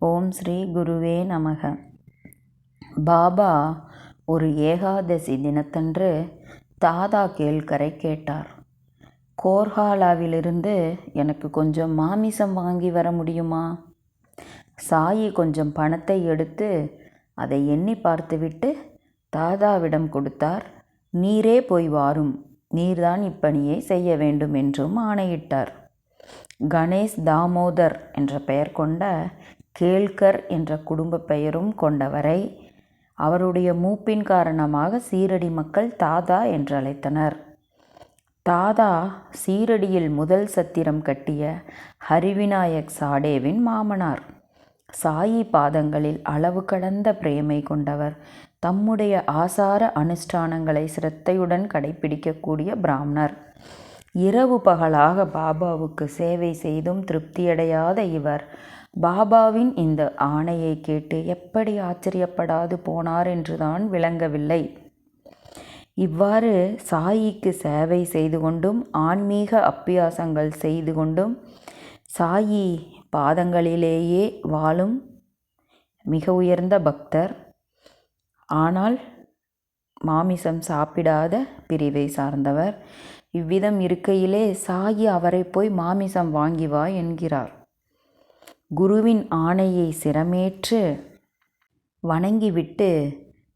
ஓம் ஸ்ரீ குருவே நமக. பாபா ஒரு ஏகாதசி தினத்தன்று தாதா கேள்கரை கேட்டார். கோர்ஹாலாவிலிருந்து எனக்கு கொஞ்சம் மாமிசம் வாங்கி வர முடியுமா? சாயி கொஞ்சம் பணத்தை எடுத்து அதை எண்ணி பார்த்துவிட்டு தாதாவிடம் கொடுத்தார். நீரே போய் வாரும், நீர்தான் இப்பணியை செய்ய வேண்டும் என்றும் ஆணையிட்டார். கணேஷ் தாமோதர் என்ற பெயர் கொண்ட கேல்கர் என்ற குடும்ப பெயரும் கொண்டவரை அவருடைய மூப்பின் காரணமாக சீரடி மக்கள் தாதா என்று அழைத்தனர். தாதா சீரடியில் முதல் சத்திரம் கட்டிய ஹரிவிநாயக் சாடேவின் மாமனார். சாயி பாதங்களில் அளவு கடந்த பிரேமை கொண்டவர். தம்முடைய ஆசார அனுஷ்டானங்களை சிரத்தையுடன் கடைபிடிக்கக்கூடிய பிராமணர். இரவு பகலாக பாபாவுக்கு சேவை செய்தும் திருப்தியடையாத இவர் பாபாவின் இந்த ஆணையை கேட்டு எப்படி ஆச்சரியப்படாது போனார் என்றுதான் விளங்கவில்லை. இவ்வாறு சாயிக்கு சேவை செய்து கொண்டும் ஆன்மீக அப்பியாசங்கள் செய்து கொண்டும் சாயி பாதங்களிலேயே வாழும் மிக உயர்ந்த பக்தர். ஆனால் மாமிசம் சாப்பிடாத பிரிவை சார்ந்தவர். இவ்விதம் இருக்கையிலே சாயி அவரை போய் மாமிசம் வாங்கி வா என்கிறார். குருவின் ஆணையை சிரமேற்று வணங்கிவிட்டு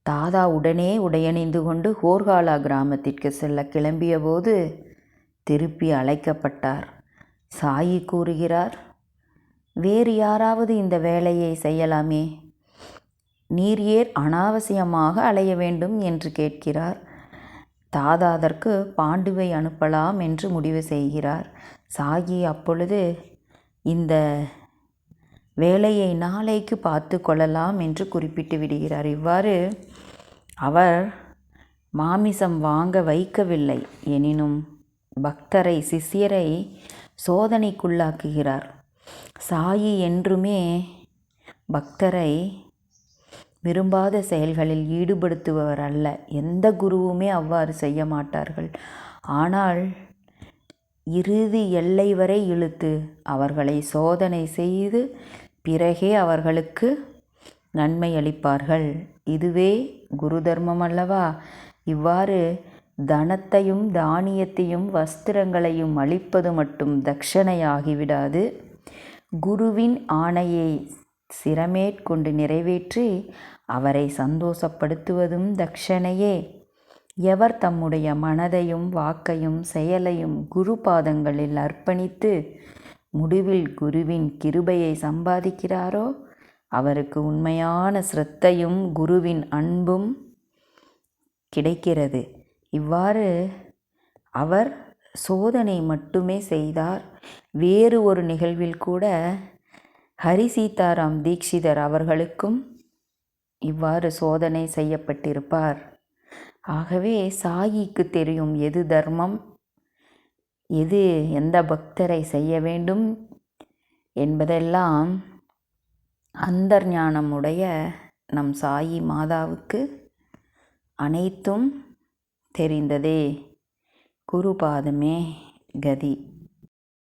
தாதா உடனே உடையணிந்து கொண்டு கோர்ஹாலா கிராமத்திற்கு செல்ல கிளம்பிய போது திருப்பி அழைக்கப்பட்டார். சாயி கூறுகிறார், வேறு யாராவது இந்த வேலையை செய்யலாமே, நீர் ஏன் அனாவசியமாக அலைய வேண்டும் என்று கேட்கிறார். தாதா அதற்கு பாண்டுவை அனுப்பலாம் என்று முடிவு செய்கிறார். சாயி அப்பொழுது இந்த வேலையை நாளைக்கு பார்த்து கொள்ளலாம் என்று குறிப்பிட்டு விடுகிறார். இவ்வாறு அவர் மாமிசம் வாங்க வைக்கவில்லை, எனினும் பக்தரை சிஷ்யரை சோதனைக்குள்ளாக்குகிறார். சாயி என்றுமே பக்தரை விரும்பாத செயல்களில் ஈடுபடுத்துபவர் அல்ல. எந்த குருவுமே அவ்வாறு செய்ய மாட்டார்கள். ஆனால் இறுதி எல்லை வரை இழுத்து அவர்களை சோதனை செய்து பிறகே அவர்களுக்கு நன்மை அளிப்பார்கள். இதுவே குரு தர்மம் அல்லவா? இவ்வாறு தனத்தையும் தானியத்தையும் வஸ்திரங்களையும் அளிப்பது மட்டும் தட்சணையாகிவிடாது. குருவின் ஆணையை சிரமேற்கொண்டு நிறைவேற்றி அவரை சந்தோஷப்படுத்துவதும் தட்சணையே. எவர் தம்முடைய மனதையும் வாக்கையும் செயலையும் குரு பாதங்களில் அர்ப்பணித்து முடிவில் குருவின் கிருபையை சம்பாதிக்கிறாரோ அவருக்கு உண்மையான சிரத்தையும் குருவின் அன்பும் கிடைக்கிறது. இவ்வாறு அவர் சோதனை மட்டுமே செய்தார். வேறு ஒரு நிகழ்வில் கூட ஹரி சீதாராம் தீக்ஷிதர் அவர்களுக்கும் இவ்வாறு சோதனை செய்யப்பட்டிருப்பார். ஆகவே சாயிக்கு தெரியும் எது தர்மம், எது எந்த பக்தரை செய்ய வேண்டும் என்பதெல்லாம் அந்தர்ஞானமுடைய நம் சாயி மாதாவுக்கு அனைத்தும் தெரிந்ததே. குருபாதமே கதி.